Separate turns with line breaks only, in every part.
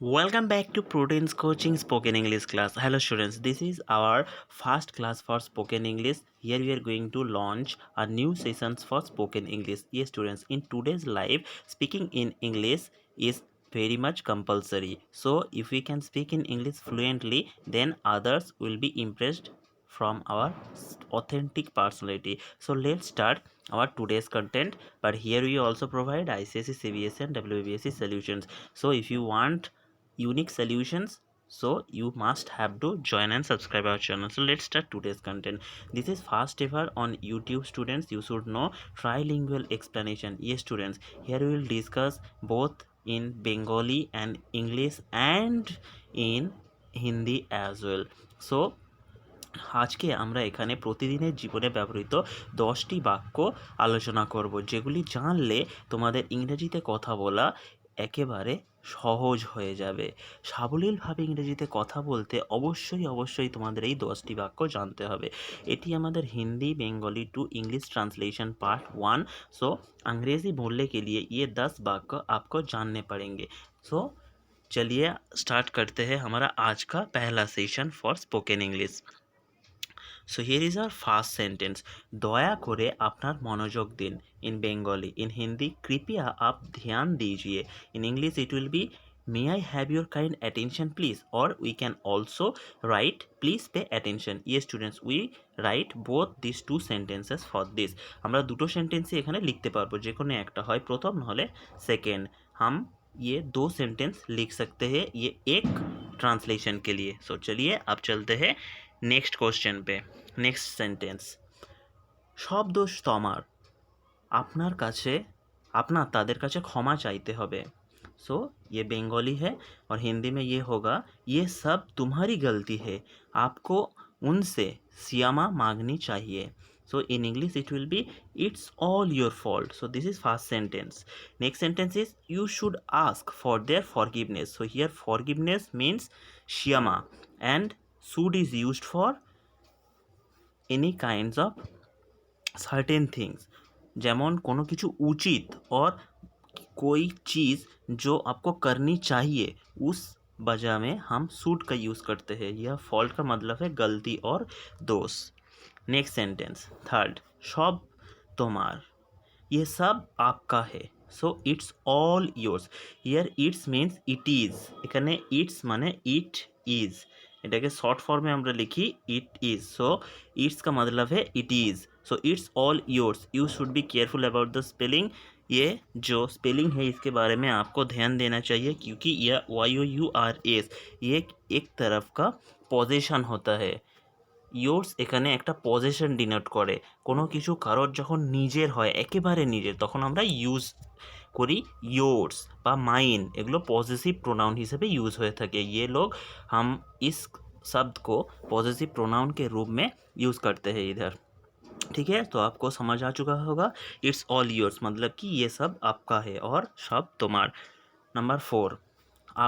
Welcome back to Prudence Coaching Spoken English class. Hello students, this is our first class for Spoken English. Here we are going to launch a new sessions for Spoken English. Yes students, in today's live, speaking in English is very much compulsory. So if we can speak in English fluently, then others will be impressed from our authentic personality. So let's start our today's content. But here we also provide ICSE, CBSE and WBSE solutions. So if you want unique solutions, so you must have to join and subscribe our channel. So let's start today's content. This is first ever on YouTube students. You should know trilingual explanation. Yes students, here we will discuss both in Bengali and English and in Hindi as well. So আজকে আমরা এখানে প্রতিদিনের জীবনে ব্যবহৃত 10টি বাক্য আলোচনা করব, যেগুলি জানলে তোমাদের ইংরেজিতে কথা বলা একেবারে সহজ হয়ে যাবে। সাবলীলভাবে ইংরেজিতে কথা বলতে অবশ্যই তোমাদের এই 10টি বাক্য জানতে হবে। এটি আমাদের Hindi Bengali to English translation part 1। So अंग्रेज़ी बोलने के लिए ये 10 वाक्य आपको जानने पड़ेंगे। सो चलिए स्टार्ट करते हैं हमारा आज का पहला session for spoken English. So here is our first sentence. দয়া করে আপনার মনোযোগ দিন। In Bengali. ইন হিন্দি কৃপয়া আপ ধ্যান दीजिए। in English it will be may I have your kind attention please, or we can also write please pay attention. yes students, we write both these two sentences for this। আমরা দুটো সেন্টেন্সই এখানে লিখতে পারবো, যে কোনো একটা হয় প্রথম নাহলে সেকেন্ড। हम ये दो सेंटेंस लिख सकते हैं ये एक ट्रांसलेशन के लिए। सो चलिए अब चलते हैं नेक्स्ट क्वेश्चन पे। नेक्स्ट सेंटेंस, সব দোষ তোমার, আপনার কাছে আপনার তাদের কাছে ক্ষমা চাইতে হবে। सो ये बंगाली है और हिंदी में ये होगा ये सब तुम्हारी गलती है, आपको उनसे क्षमा मांगनी चाहिए। So in English it will be it's all your fault. So this is first sentence. Next sentence is you should ask for their forgiveness. So here forgiveness means क्षमा and should is used for any kinds of certain things, যেমন কোনো কিছু উচিত और कोई चीज़ जो आपको करनी चाहिए उस वजह में हम शुड का यूज़ करते हैं। यह फॉल्ट का मतलब है गलती और दोष। नेक्स्ट सेंटेंस थर्ड, सब তোমার, ये सब आपका है। So it's all yours. Here it's means it is. এখানে ইটস মানে ইট ইজ, এটাকে শর্ট ফর্মে আমরা লিখি इट इज़। सो इट्स का मतलब है it is. So it's all yours. You should be careful about the spelling. ये जो स्पेलिंग है इसके बारे में आपको ध्यान देना चाहिए, क्योंकि यह YOURS ये एक तरफ का পজিশন होता है। ইয়োর্স এখানে একটা পজেশন ডিনোট করে। কোনো কিছু কারোর যখন নিজের হয় একেবারে নিজের, তখন আমরা ইউজ করি ইয়োর্স বা মাইন, এগুলো পজেসিভ प्रोनाउन হিসেবে यूज़ হয়ে থাকে। ये लोग हम इस शब्द को पॉजिटिव प्रोनाउन के रूप में यूज़ करते हैं इधर। ठीक है, तो आपको समझ आ चुका होगा इट्स ऑल योर्स मतलब कि ये सब आपका है और सब তোমার। নাম্বার 4,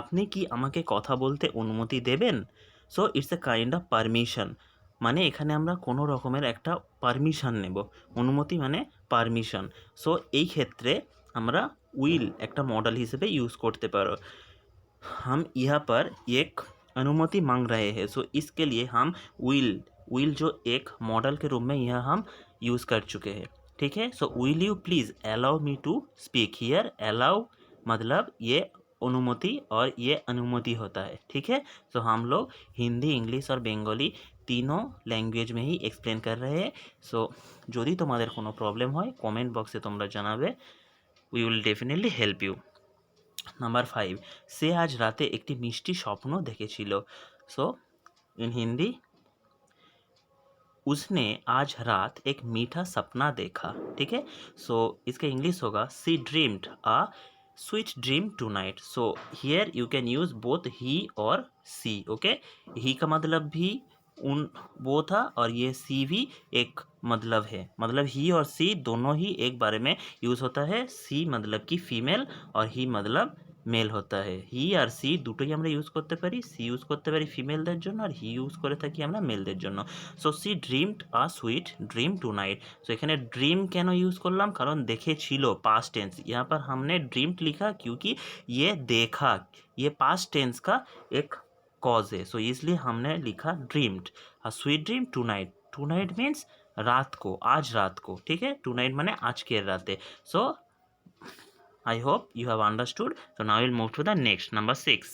আপনি কি আমাকে কথা বলতে অনুমতি দেবেন? So it's a kind of permission, মানে এখানে আমরা কোনো রকমের একটা পারমিশন নেব। অনুমতি মানে পারমিশন। সো এই ক্ষেত্রে আমরা উইল একটা মডেল হিসেবে ইউজ করতে পারো। हम यहाँ पर एक अनुमति मांग रहे हैं। सो इसके लिए हम विल जो एक मॉडल के रूप में यह हम यूज़ कर चुके हैं। ठीक है, so will you please allow me to speak. Here allow मतलब ये अनुमति और ये अनुमति होता है। ठीक है, सो हम लोग हिंदी इंग्लिश और बेंगली तीनों लैंग्वेज में ही एक्सप्लेन कर रहे हैं। सो যদি তোমাদের কোনো প্রবলেম হয় কমেন্ট বক্সে তোমরা জানাবে, we will definitely help you. Number 5, সে আজ রাতে একটি মিষ্টি স্বপ্ন দেখেছিল। सो इन हिंदी उसने आज रात एक मीठा सपना देखा। ठीक है, सो इसका इंग्लिश होगा she dreamed a sweet dream tonight. So here you can use both he और सी। ओके, ही का मतलब भी उन वो था और ये सी भी एक मतलब है, मतलब ही और सी दोनों ही एक बारे में यूज़ होता है। सी मतलब कि फीमेल और ही मतलब মেল হতা হে। হি আর সি দুটোই আমরা ইউজ করতে পারি। সি ইউজ করতে পারি ফিমেলদের জন্য, আর হি ইউজ করে থাকি আমরা মেলদের জন্য। So she dreamed a sweet dream tonight. So এখানে ड्रीम কেন ইউজ করলাম, কারণ দেখেছিল, पास्ट टेंस। यहाँ पर हमने ड्रीम्ड लिखा क्योंकि ये देखा, ये पास्ट टेंस का एक कॉज है। सो इसलिए हमने लिखा dreamed. A sweet dream tonight. Tonight means रात को, आज रात को, ठीक है। टू नाइट माने आज के राते। सो I hope you have understood. So now we'll move to the next, number 6.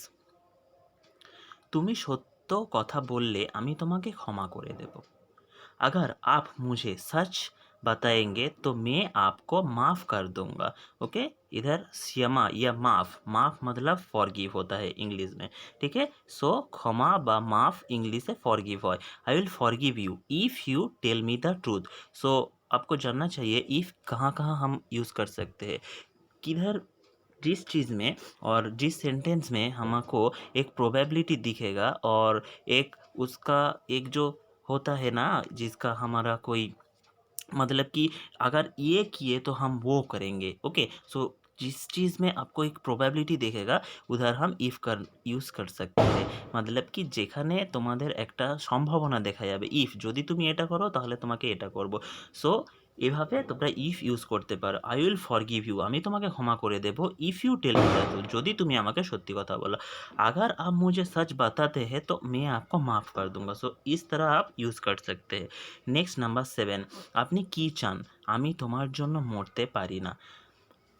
তুমি সত্য কথা বললে আমি তোমাকে ক্ষমা করে দেব। अगर आप मुझे सच बताएंगे तो मैं आपको माफ़ कर दूंगा। ओके, इधर क्षमा या माफ़ मतलब फॉरगिव होता है इंग्लिश में, ठीक है। सो क्षमा बा माफ़ इंग्लिश से फॉरगिव है। I will forgive you if you tell me the truth. So आपको जानना चाहिए इफ़ कहाँ कहाँ हम यूज़ कर सकते हैं, किधर, जिस चीज़ में और जिस सेंटेंस में हमको एक प्रोबेबिलिटी दिखेगा, और एक उसका एक जो होता है ना, जिसका हमारा कोई मतलब कि अगर ये किए तो हम वो करेंगे। ओके, सो जिस चीज़ में आपको एक प्रोबेबिलिटी देखेगा उधर हम इफ कर यूज़ कर सकते हैं। मतलब कि যেখানে তোমাদের একটা সম্ভাবনা দেখা যাবে, ইফ যদি তুমি এটা করো তাহলে তোমাকে এটা করব। সো এভাবে তোমরা ইফ ইউজ করতে পারো। আই উইল ফরগিভ ইউ, আমি তোমাকে ক্ষমা করে দেব, if you tell me the truth, যদি তুমি আমাকে সত্যি কথা বলো। अगर आप मुझे सच बताते हैं तो मैं आपको माफ़ कर दूंगा। सो इस तरह आप यूज़ कर सकते हैं। नेक्स्ट नंबर 7, আপনি কি চান, আমি তোমার জন্য মরতে পারি না।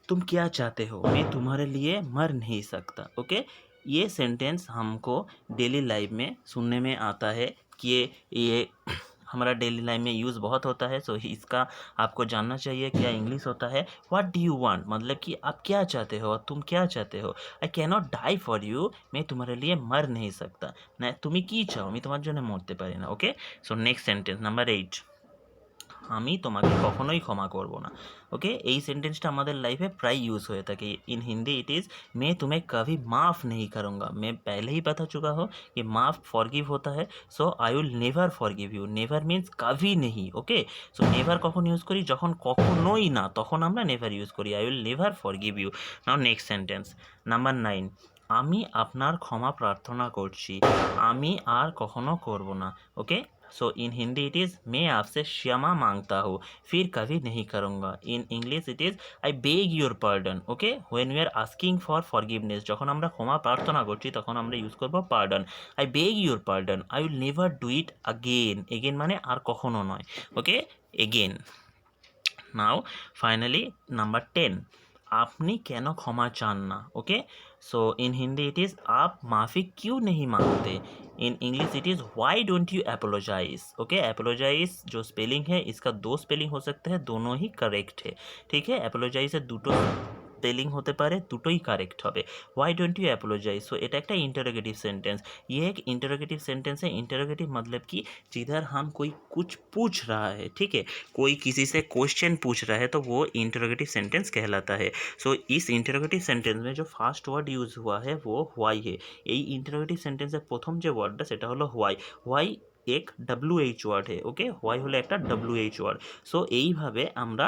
तुम क्या चाहते हो, मैं तुम्हारे लिए मर नहीं सकता। ओके, ये सेंटेंस हमको डेली लाइफ में सुनने में आता है कि ये हमारा डेली लाइफ में यूज़ बहुत होता है। सो इसका आपको जानना चाहिए क्या इंग्लिश होता है। व्हाट डू यू वांट, मतलब कि आप क्या चाहते हो, तुम क्या चाहते हो। I cannot die for you, मैं तुम्हारे लिए मर नहीं सकता ना। तुम्हें की चाहो, मैं तुम्हारे জন্য মরতে পারি না। ওকে, সো নেক্সট সেন্টেন্স নাম্বার 8, আমি তোমাকে কখনোই ক্ষমা করব না। ओके, यही सेंटेंसটা আমাদের लाइफ में प्राय यूज़ হয়ে থাকে। इन हिंदी इट इज़ मैं तुम्हें कभी माफ़ नहीं करूँगा। मैं पहले ही बता चुका हूँ कि माफ़ फॉरगिव होता है। So I will never forgive you. Never means कभी नहीं। ओके, सो नेवर কখন ইউজ করি, যখন কখনোই না তখন আমরা নেভার ইউজ করি। I will never forgive you. Now next sentence number 9, আমি আপনার ক্ষমা প্রার্থনা করছি, আমি আর কখনো করব না। Okay, so in Hindi it is मैं आपसे क्षमा मांगता हूँ, फिर कभी नहीं करूँगा। In English it is I beg your pardon. Okay, when we are asking for forgiveness, যখন আমরা ক্ষমা প্রার্থনা করছি তখন আমরা ইউজ করব pardon. I beg your pardon, I will never do it again. Again মানে আর কখনো নয়। Okay, again. Now finally number 10, আপনি কেন ক্ষমা চান না। Okay, so in Hindi it is आप माफ़ी क्यों नहीं मांगते। इन English it is why don't you apologise. Okay, apologise जो स्पेलिंग है इसका 2 स्पेलिंग हो सकते हैं, दोनों ही करेक्ट है, ठीक है। एपोलोजाइज দুটো স্পেলিং হতে পারে, দুটোই কারেক্ট হবে। वाई डोंट यू एपोलोजाइज, सो এটা একটা इंटरोगेटिव सेंटेंस। ये एक इंटरोगेटिव सेंटेंस है। इंटरोगेटिव मतलब कि जिधर हम कोई कुछ पूछ रहा है, ठीक है, कोई किसी से क्वेश्चन पूछ रहा है तो वो इंटरोगेटिव सेंटेंस कहलाता है। सो इस इंटरोगेटिव सेंटेंस में जो फार्स्ट वर्ड यूज हुआ है वो হোয়াই है। এই इंटरोगेटिव সেন্টেন্সের প্রথম যে ওয়ার্ডটা সেটা হলো হোয়াই। হোয়াই এক WH ওয়ার্ড है। ওকে, হোয়াই হলো একটা WH ওয়ার্ড। সো এইভাবে আমরা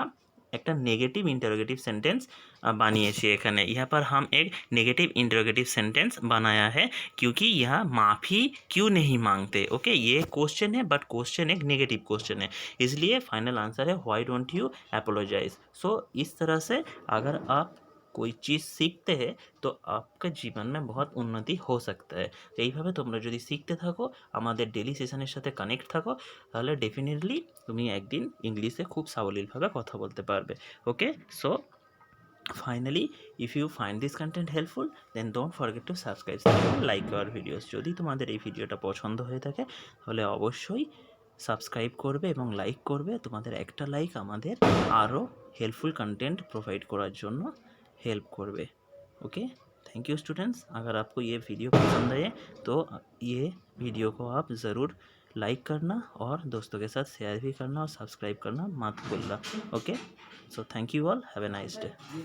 একটা नेगेटिव इंटरोगेटिव सेंटेंस बानिए एखाने। यहाँ पर हम एक नेगेटिव इंटरोगेटिव सेंटेंस बनाया है क्योंकि यह माफ़ी क्यों नहीं मांगते। ओके, ये क्वेश्चन है बट क्वेश्चन एक नेगेटिव क्वेश्चन है, इसलिए फाइनल आंसर है व्हाई डोंट यू एपोलोजाइज। सो इस तरह से अगर आप कोई चीज़ सीखते हैं तो आपके जीवन में बहुत उन्नति हो सकता है। तो এইভাবে তোমরা যদি শিখতে থাকো, আমাদের ডেলি সেশনের সাথে কানেক্ট থাকো, তাহলে ডেফিনেটলি তুমি একদিন ইংলিশে খুব সাবলীলভাবে কথা বলতে পারবে। Okay, so finally if you find this content helpful then don't forget to subscribe like our videos. যদি তোমাদের এই ভিডিওটা পছন্দ হয়ে থাকে তাহলে অবশ্যই সাবস্ক্রাইব করবে এবং লাইক করবে। তোমাদের একটা লাইক আমাদের আরও हेल्पफुल कंटेंट प्रोवाइड করার জন্য हेल्प করবে। Okay, thank you students. अगर आपको ये वीडियो पसंद आए तो ये वीडियो को आप ज़रूर लाइक करना और दोस्तों के साथ शेयर भी करना और सब्सक्राइब करना मत भूलना। Okay, so thank you all, have a nice day.